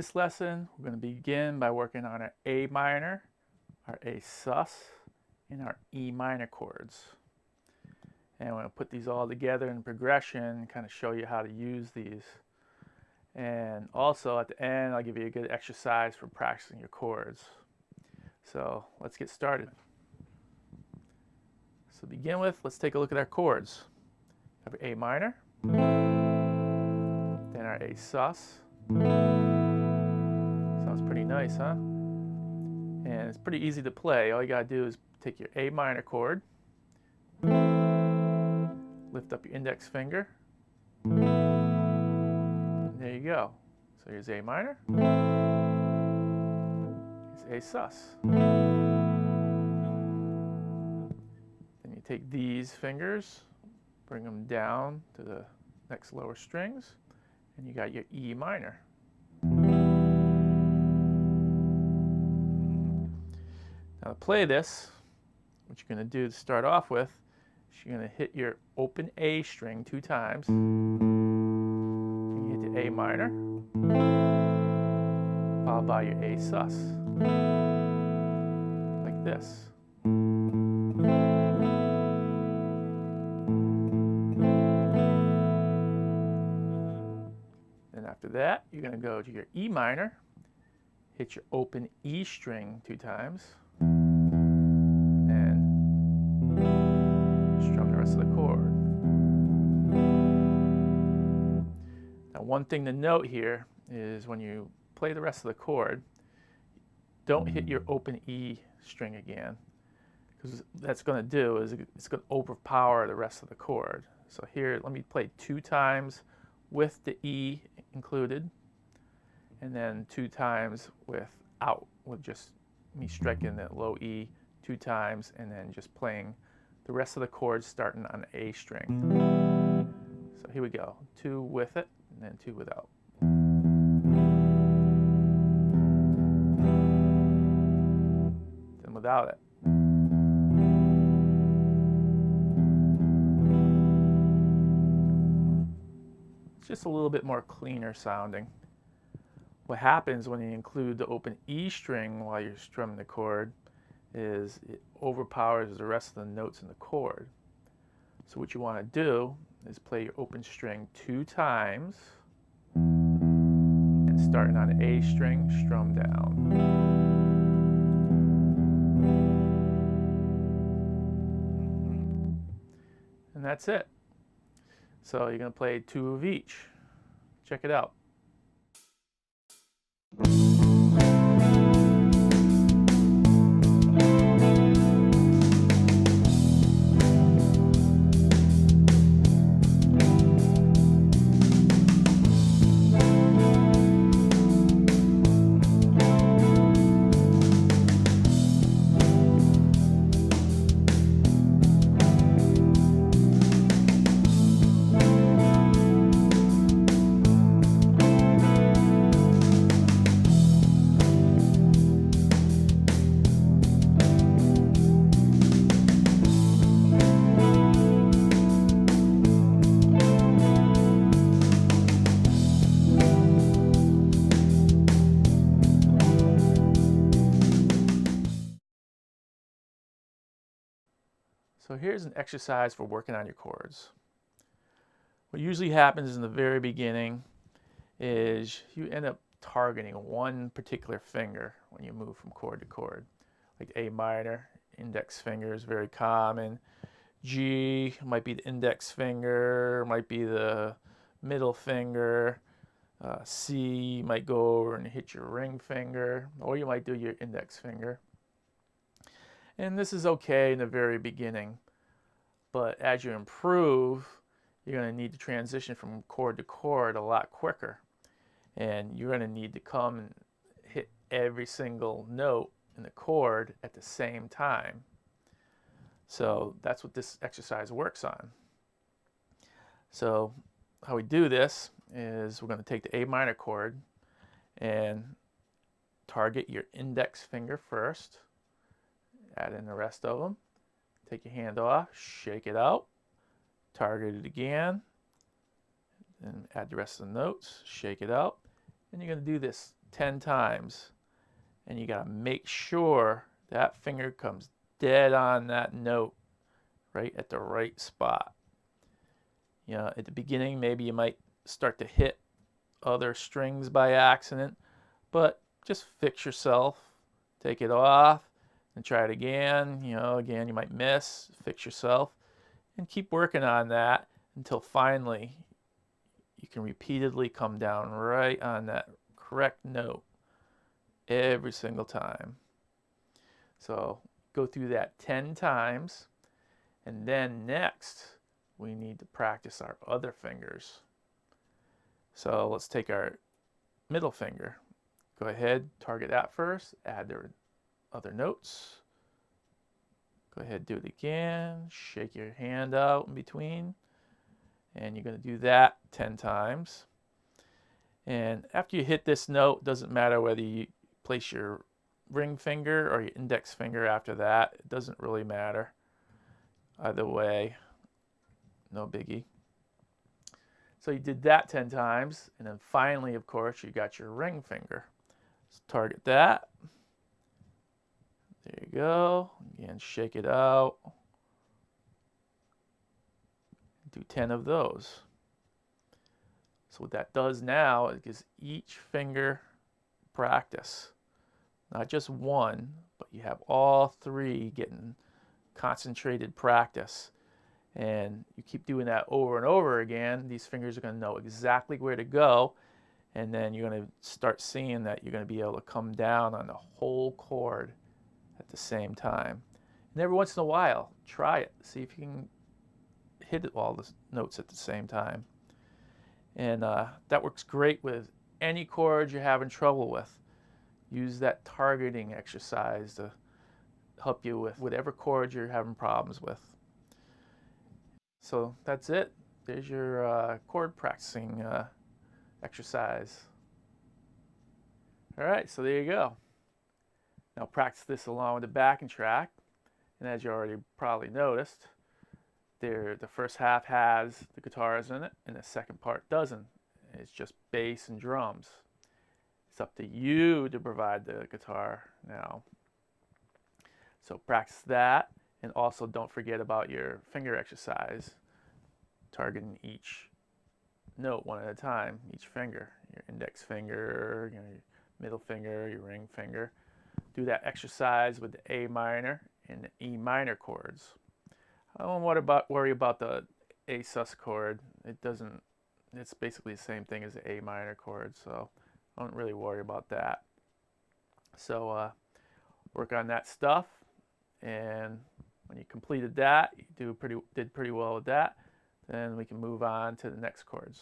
this lesson, we're going to begin by working on our A minor, our A sus, and our E minor chords. And I'm going to put these all together in progression and kind of show you how to use these. And also at the end, I'll give you a good exercise for practicing your chords. So let's get started. So to begin with, let's take a look at our chords. We have our A minor, then our A sus. Sounds pretty nice, huh? And it's pretty easy to play. All you gotta do is take your A minor chord, lift up your index finger, and there you go. So here's A minor, here's A sus. Then you take these fingers, bring them down to the next lower strings, and you got your E minor. Now to play this, what you're going to do to start off with is you're going to hit your open A string 2 times. You hit the A minor, followed by your A sus, like this. Then after that, you're going to go to your E minor, hit your open E string 2 times, and strum the rest of the chord. Now one thing to note here is when you play the rest of the chord, don't hit your open E string again, because that's going to do is it's going to overpower the rest of the chord. So here, let me play 2 times with the E included, and then 2 times without, with just me striking the low E 2 times and then just playing the rest of the chords starting on the A string. So here we go, 2 with it and then 2 without. Then without it. It's just a little bit more cleaner sounding. What happens when you include the open E string while you're strumming the chord is it overpowers the rest of the notes in the chord. So what you want to do is play your open string 2 times and starting on the A string, strum down. And that's it. So you're going to play 2 of each. Check it out. So here's an exercise for working on your chords. What usually happens in the very beginning is you end up targeting one particular finger when you move from chord to chord. Like A minor, index finger is very common. G might be the index finger, might be the middle finger. C might go over and hit your ring finger, or you might do your index finger. And this is okay in the very beginning, but as you improve, you're going to need to transition from chord to chord a lot quicker. And you're going to need to come and hit every single note in the chord at the same time. So that's what this exercise works on. So how we do this is we're going to take the A minor chord and target your index finger first. Add in the rest of them. Take your hand off, shake it out, target it again, and add the rest of the notes, shake it out. And you're going to do this 10 times. And you got to make sure that finger comes dead on that note, right at the right spot. You know, at the beginning, maybe you might start to hit other strings by accident, but just fix yourself, take it off, and try it again. You know, again, you might miss, fix yourself, and keep working on that until finally you can repeatedly come down right on that correct note every single time. So go through that 10 times, and then next we need to practice our other fingers. So let's take our middle finger. Go ahead, target that first, add the other notes. Go ahead, do it again, shake your hand out in between, and you're going to do that 10 times. And after you hit this note, doesn't matter whether you place your ring finger or your index finger after that, it doesn't really matter. Either way, no biggie. So you did that 10 times, and then finally, of course, you got your ring finger. So target that. There you go. Again, shake it out. Do 10 of those. So what that does now is gives each finger practice. Not just one, but you have all three getting concentrated practice. And you keep doing that over and over again, these fingers are going to know exactly where to go. And then you're going to start seeing that you're going to be able to come down on the whole chord at the same time. And every once in a while, try it. See if you can hit all the notes at the same time. And that works great with any chord you're having trouble with. Use that targeting exercise to help you with whatever chord you're having problems with. So that's it. There's your chord practicing exercise. All right, so there you go. Now practice this along with the backing track. And as you already probably noticed, the first half has the guitars in it, and the second part doesn't. It's just bass and drums. It's up to you to provide the guitar now. So practice that, and also don't forget about your finger exercise, targeting each note one at a time, each finger, your index finger, your middle finger, your ring finger. Do that exercise with the A minor and the E minor chords. I don't worry about the A sus chord. It's basically the same thing as the A minor chord, so I don't really worry about that. So work on that stuff, and when you completed that, you did pretty well with that, then we can move on to the next chords.